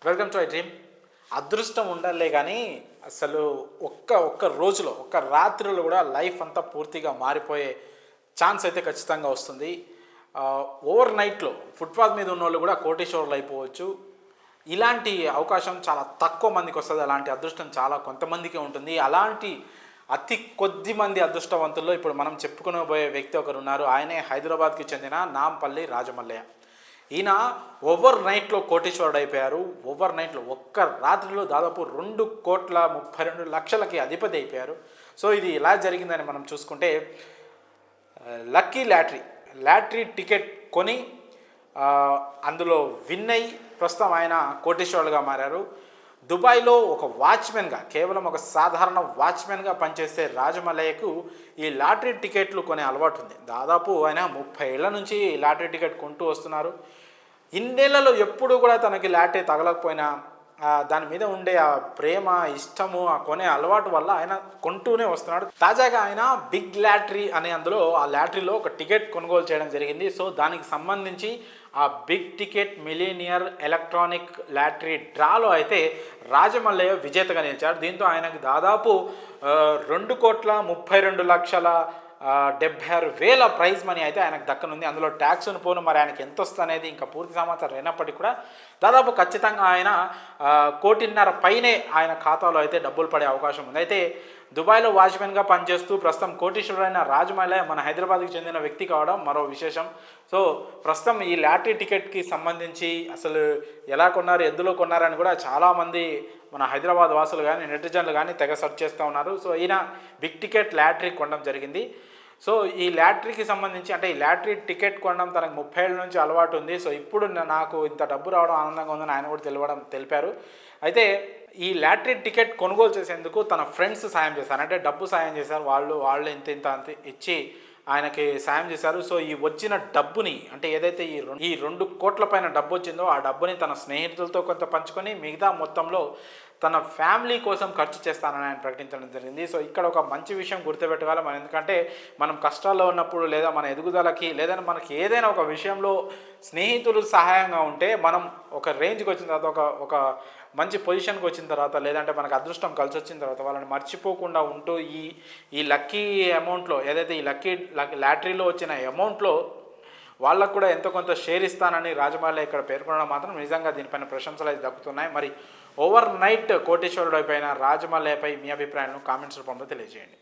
Welcome to I dream. అదృష్టం ఉండాలే కానీ అసలు ఒక్క రోజులో ఒక్క రాత్రిలో కూడా లైఫ్ అంతా పూర్తిగా మారిపోయే ఛాన్స్ అయితే ఖచ్చితంగా వస్తుంది. ఓవర్ నైట్లో ఫుట్పాత్ మీద ఉన్న వాళ్ళు కూడా కోటీశ్వరులు అయిపోవచ్చు. ఇలాంటి అవకాశం చాలా తక్కువ మందికి వస్తుంది. అలాంటి అదృష్టం చాలా కొంతమందికే ఉంటుంది. అలాంటి అతి కొద్ది మంది అదృష్టవంతుల్లో ఇప్పుడు మనం చెప్పుకునబోయే వ్యక్తి ఒకరు ఉన్నారు. ఆయనే హైదరాబాద్కి చెందిన నాంపల్లి రాజమల్లయ్య. ఈయన ఓవర్ నైట్లో కోటీశ్వరుడు అయిపోయారు. ఓవర్ నైట్లో ఒక్క రాత్రిలో దాదాపు 2,32,00,000కి అధిపతి అయిపోయారు. సో ఇది ఎలా జరిగిందని మనం చూసుకుంటే, లక్కీ లాటరీ టికెట్ కొని అందులో విన్ అయ్యి ప్రస్తుతం ఆయన కోటీశ్వరుడుగా మారారు. దుబాయ్లో ఒక వాచ్మెన్గా, కేవలం ఒక సాధారణ వాచ్మెన్గా పనిచేసే రాజమల్లయ్యకు ఈ లాటరీ టికెట్లు కొనే అలవాటు ఉంది. దాదాపు ఆయన 30 ఏళ్ల నుంచి లాటరీ టికెట్ కొంటూ వస్తున్నారు. ఇన్నేళ్లలో ఎప్పుడు కూడా తనకి లాటరీ తగలకపోయినా దాని మీద ఉండే ఆ ప్రేమ, ఇష్టము, ఆ కొనే అలవాటు వల్ల ఆయన కొంటూనే వస్తున్నాడు. తాజాగా ఆయన బిగ్ లాటరీ అనే అందులో ఆ లాటరీలో ఒక టికెట్ కొనుగోలు చేయడం జరిగింది. సో దానికి సంబంధించి ఆ big ticket millionaire electronic lottery డ్రాలో అయితే రాజమల్లయ్య విజేతగా నిలిచారు. దీంతో ఆయనకు దాదాపు 2,32,76,000 ప్రైజ్ మనీ అయితే ఆయనకు దక్కనుంది. అందులో ట్యాక్స్ను పోను మరి ఆయనకి ఎంత వస్తుంది అనేది ఇంకా పూర్తి సమాచారం అయినప్పటికీ కూడా దాదాపు ఖచ్చితంగా ఆయన 1.5 కోటి పైనే ఆయన ఖాతాలో అయితే డబ్బులు పడే అవకాశం ఉంది. అయితే దుబాయ్లో వాచ్మెన్గా పనిచేస్తూ ప్రస్తుతం కోటీశ్వరుడైన రాజమల్లయ్య మన హైదరాబాద్కి చెందిన వ్యక్తి కావడం మరో విశేషం. సో ప్రస్తుతం ఈ లాటరీ టికెట్కి సంబంధించి అసలు ఎలా కొన్నారు, ఎందులో కొన్నారని కూడా చాలామంది మన హైదరాబాద్ వాసులు కానీ నెటిజన్లు కానీ తెగ సెర్చ్ చేస్తూ ఉన్నారు. సో ఈయన బిగ్ టికెట్ లాటరీ కొనడం జరిగింది. సో ఈ లాటరీకి సంబంధించి, అంటే ఈ లాటరీ టికెట్ కొనడం తనకు 30 ఏళ్ళ నుంచి అలవాటు ఉంది. సో ఇప్పుడు నాకు ఇంత డబ్బు రావడం ఆనందంగా ఉందని ఆయన కూడా తెలిపారు. అయితే ఈ లాటరీ టికెట్ కొనుగోలు చేసేందుకు తన ఫ్రెండ్స్ సాయం చేశారు, అంటే డబ్బు సాయం చేశారు. వాళ్ళు ఇంత ఇచ్చి ఆయనకి సాయం చేశారు. సో ఈ వచ్చిన డబ్బుని, అంటే ఏదైతే ఈ 2 కోట్ల పైన డబ్బు వచ్చిందో ఆ డబ్బుని తన స్నేహితులతో కొంత పంచుకొని మిగతా మొత్తంలో తన ఫ్యామిలీ కోసం ఖర్చు చేస్తానని ఆయన ప్రకటించడం జరిగింది. సో ఇక్కడ ఒక మంచి విషయం గుర్తుపెట్టుకోవాలి మనం, ఎందుకంటే మనం కష్టాల్లో ఉన్నప్పుడు లేదా మన ఎదుగుదలకి లేదా మనకి ఏదైనా ఒక విషయంలో స్నేహితులు సహాయంగా ఉంటే మనం ఒక రేంజ్కి వచ్చిన తర్వాత ఒక మంచి పొజిషన్కి వచ్చిన తర్వాత, లేదంటే మనకు అదృష్టం కలిసి వచ్చిన తర్వాత వాళ్ళని మర్చిపోకుండా ఉంటూ ఈ లక్కీ అమౌంట్లో, ఏదైతే ఈ లాటరీలో వచ్చిన అమౌంట్లో వాళ్ళకు కూడా ఎంతో కొంత షేర్ ఇస్తానని రాజమల్లయ్య ఇక్కడ పేర్కొనడం మాత్రం నిజంగా దీనిపైన ప్రశంసలు అయితే దక్కుతున్నాయి. మరి ఓవర్ నైట్ కోటీశ్వరుడు అయిపోయిన రాజమల్లయ్యపై మీ అభిప్రాయాలను కామెంట్స్ రూపంలో తెలియజేయండి.